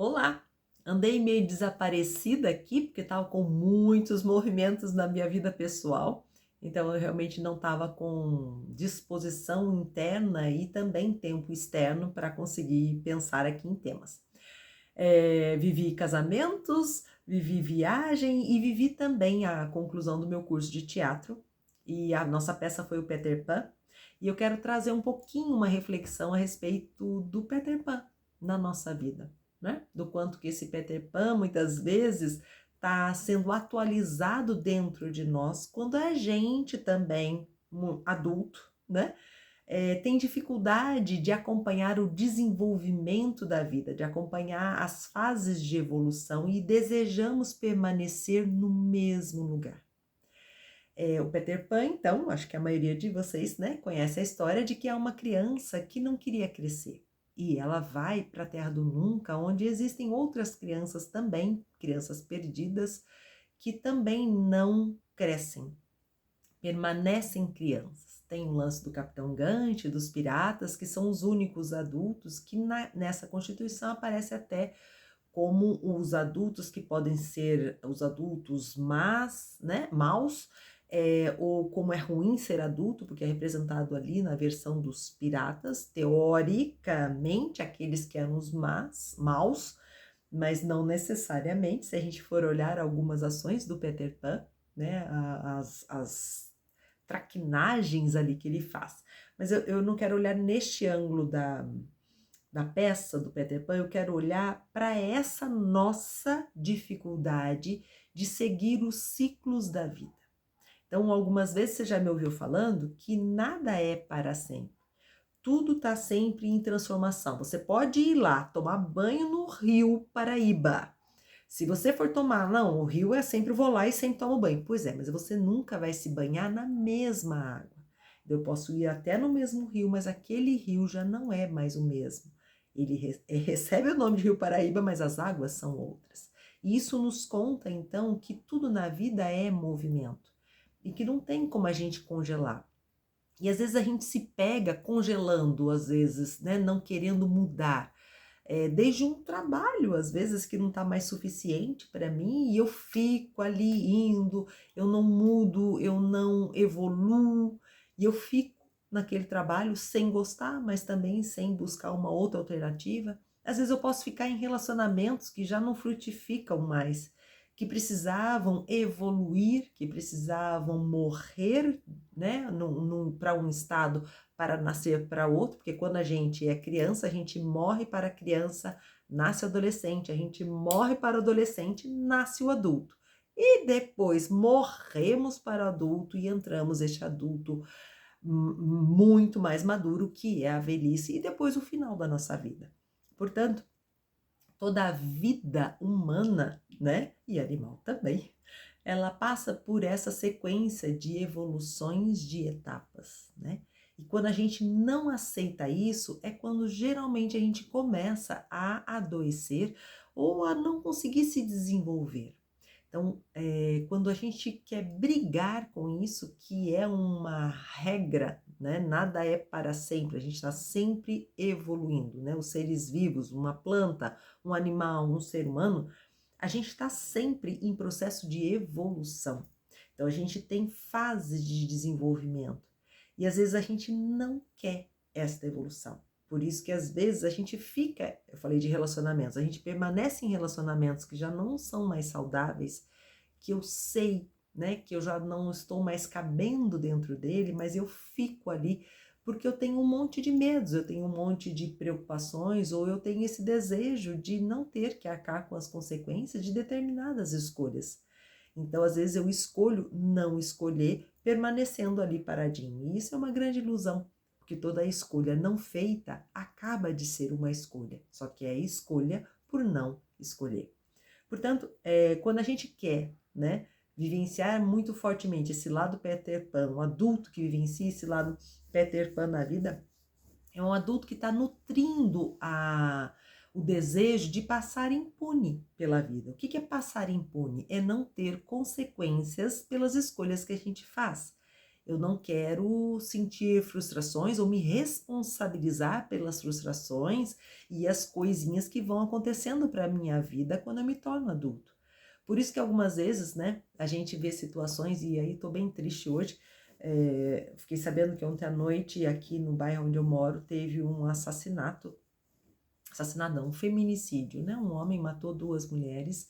Olá! Andei meio desaparecida aqui, porque estava com muitos movimentos na minha vida pessoal, então eu realmente não estava com disposição interna e também tempo externo para conseguir pensar aqui em temas. Vivi casamentos, vivi viagem e vivi também a conclusão do meu curso de teatro, e a nossa peça foi o Peter Pan, e eu quero trazer um pouquinho uma reflexão a respeito do Peter Pan na nossa vida, né? Do quanto que esse Peter Pan muitas vezes está sendo atualizado dentro de nós, quando a gente também, adulto, né? Tem dificuldade de acompanhar o desenvolvimento da vida, de acompanhar as fases de evolução e desejamos permanecer no mesmo lugar. O Peter Pan, então, acho que a maioria de vocês, né, conhece a história de que é uma criança que não queria crescer. E ela vai para a Terra do Nunca, onde existem outras crianças também, crianças perdidas, que também não crescem, permanecem crianças. Tem o lance do Capitão Gancho, dos piratas, que são os únicos adultos que nessa Constituição aparece até como os adultos que podem ser os adultos né, maus, ou como é ruim ser adulto, porque é representado ali na versão dos piratas, teoricamente aqueles que eram os maus, mas não necessariamente, se a gente for olhar algumas ações do Peter Pan, né, as traquinagens ali que ele faz. Mas eu não quero olhar neste ângulo da peça do Peter Pan, eu quero olhar para essa nossa dificuldade de seguir os ciclos da vida. Então, algumas vezes você já me ouviu falando que nada é para sempre. Tudo está sempre em transformação. Você pode ir lá tomar banho no Rio Paraíba. Se você for tomar, não, o rio é sempre, vou lá e sempre tomo banho. Pois é, mas você nunca vai se banhar na mesma água. Eu posso ir até no mesmo rio, mas aquele rio já não é mais o mesmo. Ele recebe o nome de Rio Paraíba, mas as águas são outras. E isso nos conta, então, que tudo na vida é movimento e que não tem como a gente congelar. E às vezes a gente se pega congelando, às vezes, né, não querendo mudar. Desde um trabalho, às vezes, que não está mais suficiente para mim, e eu fico ali indo, eu não mudo, eu não evoluo, e eu fico naquele trabalho sem gostar, mas também sem buscar uma outra alternativa. Às vezes eu posso ficar em relacionamentos que já não frutificam mais, que precisavam evoluir, que precisavam morrer, né, para um estado para nascer para outro, porque quando a gente é criança, a gente morre para a criança, nasce o adolescente, a gente morre para o adolescente, nasce o adulto. E depois morremos para o adulto e entramos este adulto muito mais maduro, que é a velhice, e depois o final da nossa vida. Portanto, toda a vida humana, né, e animal também, ela passa por essa sequência de evoluções de etapas, né? E quando a gente não aceita isso, é quando geralmente a gente começa a adoecer ou a não conseguir se desenvolver. Então, quando a gente quer brigar com isso, que é uma regra, né? Nada é para sempre, a gente está sempre evoluindo, né? Os seres vivos, uma planta, um animal, um ser humano, a gente está sempre em processo de evolução. Então, a gente tem fases de desenvolvimento e às vezes a gente não quer esta evolução. Por isso que às vezes a gente fica, eu falei de relacionamentos, a gente permanece em relacionamentos que já não são mais saudáveis, que eu sei, né, que eu já não estou mais cabendo dentro dele, mas eu fico ali porque eu tenho um monte de medos, eu tenho um monte de preocupações, ou eu tenho esse desejo de não ter que arcar com as consequências de determinadas escolhas. Então, às vezes, eu escolho não escolher, permanecendo ali paradinho. E isso é uma grande ilusão, porque toda escolha não feita acaba de ser uma escolha, só que é escolha por não escolher. Portanto, quando a gente quer, né, vivenciar muito fortemente esse lado Peter Pan, um adulto que vivencia esse lado Peter Pan na vida, é um adulto que está nutrindo o desejo de passar impune pela vida. O que é passar impune? É não ter consequências pelas escolhas que a gente faz. Eu não quero sentir frustrações ou me responsabilizar pelas frustrações e as coisinhas que vão acontecendo para a minha vida quando eu me torno adulto. Por isso que algumas vezes, né, a gente vê situações, e aí tô bem triste hoje, fiquei sabendo que ontem à noite aqui no bairro onde eu moro teve um assassinato não, um feminicídio, né? Um homem matou duas mulheres,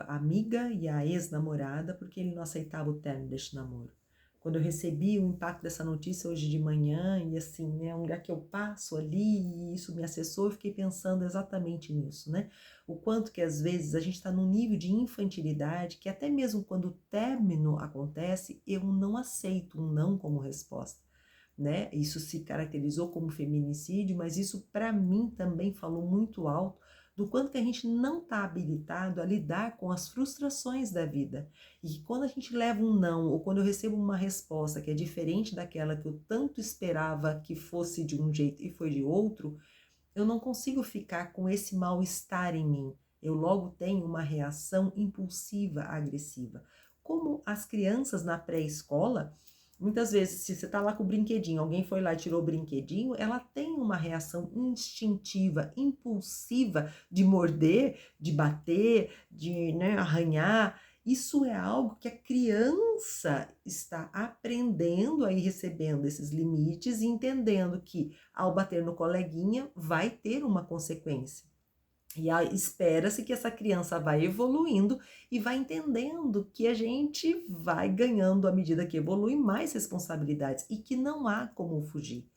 a amiga e a ex-namorada, porque ele não aceitava o término deste namoro. Quando eu recebi o impacto dessa notícia hoje de manhã, e assim, né, um lugar que eu passo ali, e isso me acessou, eu fiquei pensando exatamente nisso, né? O quanto que às vezes a gente está num nível de infantilidade que até mesmo quando o término acontece, eu não aceito um não como resposta, né? Isso se caracterizou como feminicídio, mas isso para mim também falou muito alto do quanto que a gente não está habilitado a lidar com as frustrações da vida. E quando a gente leva um não, ou quando eu recebo uma resposta que é diferente daquela que eu tanto esperava que fosse de um jeito e foi de outro, eu não consigo ficar com esse mal-estar em mim. Eu logo tenho uma reação impulsiva, agressiva. Como as crianças na pré-escola, muitas vezes, se você está lá com o brinquedinho, alguém foi lá e tirou o brinquedinho, ela tem uma reação instintiva, impulsiva de morder, de bater, de, né, arranhar. Isso é algo que a criança está aprendendo aí, recebendo esses limites e entendendo que ao bater no coleguinha vai ter uma consequência. E espera-se que essa criança vai evoluindo e vai entendendo que a gente vai ganhando, à medida que evolui, mais responsabilidades e que não há como fugir.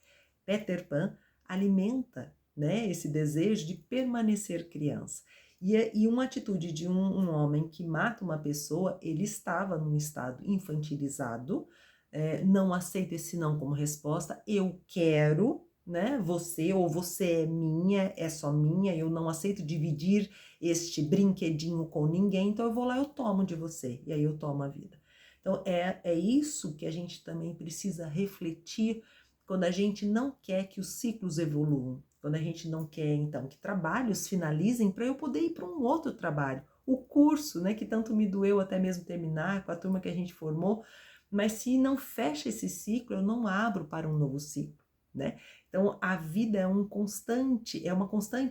Peter Pan alimenta, né, esse desejo de permanecer criança. E uma atitude de um homem que mata uma pessoa, ele estava num estado infantilizado, não aceito esse não como resposta, eu quero, né, você, ou você é minha, é só minha, eu não aceito dividir este brinquedinho com ninguém, então eu vou lá, eu tomo de você, e aí eu tomo a vida. Então é isso que a gente também precisa refletir quando a gente não quer que os ciclos evoluam, quando a gente não quer, então, que trabalhos finalizem para eu poder ir para um outro trabalho. O curso, né, que tanto me doeu até mesmo terminar com a turma que a gente formou, mas se não fecha esse ciclo, eu não abro para um novo ciclo, né? Então, a vida é uma constante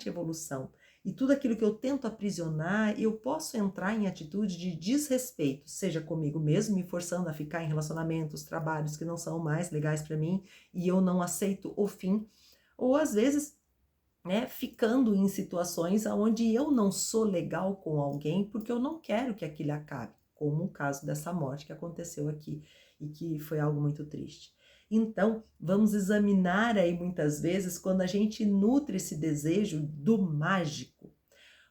evolução. E tudo aquilo que eu tento aprisionar, eu posso entrar em atitude de desrespeito, seja comigo mesmo, me forçando a ficar em relacionamentos, trabalhos que não são mais legais para mim, e eu não aceito o fim, ou às vezes, né, ficando em situações onde eu não sou legal com alguém porque eu não quero que aquilo acabe, como o caso dessa morte que aconteceu aqui e que foi algo muito triste. Então, vamos examinar aí muitas vezes quando a gente nutre esse desejo do mágico.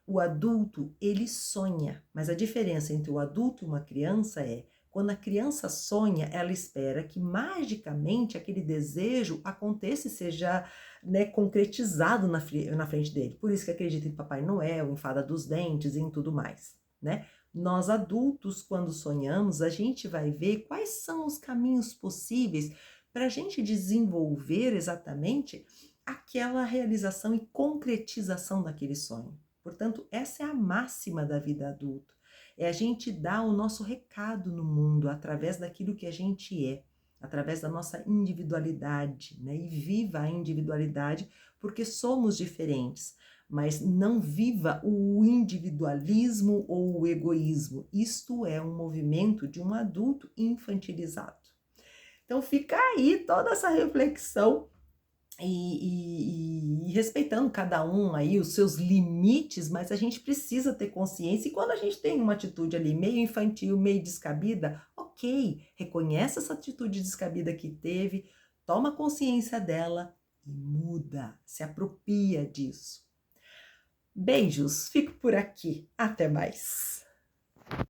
O adulto, ele sonha, mas a diferença entre o adulto e uma criança é, quando a criança sonha, ela espera que magicamente aquele desejo aconteça e seja, né, concretizado na frente dele. Por isso que acredita em Papai Noel, em Fada dos Dentes e em tudo mais, né? Nós adultos, quando sonhamos, a gente vai ver quais são os caminhos possíveis para a gente desenvolver exatamente aquela realização e concretização daquele sonho. Portanto, essa é a máxima da vida adulta. É a gente dar o nosso recado no mundo através daquilo que a gente é, através da nossa individualidade, né? E viva a individualidade, porque somos diferentes, mas não viva o individualismo ou o egoísmo. Isto é um movimento de um adulto infantilizado. Então fica aí toda essa reflexão e respeitando cada um aí os seus limites, mas a gente precisa ter consciência e quando a gente tem uma atitude ali meio infantil, meio descabida, ok, reconhece essa atitude descabida que teve, toma consciência dela e muda, se apropria disso. Beijos, fico por aqui, até mais.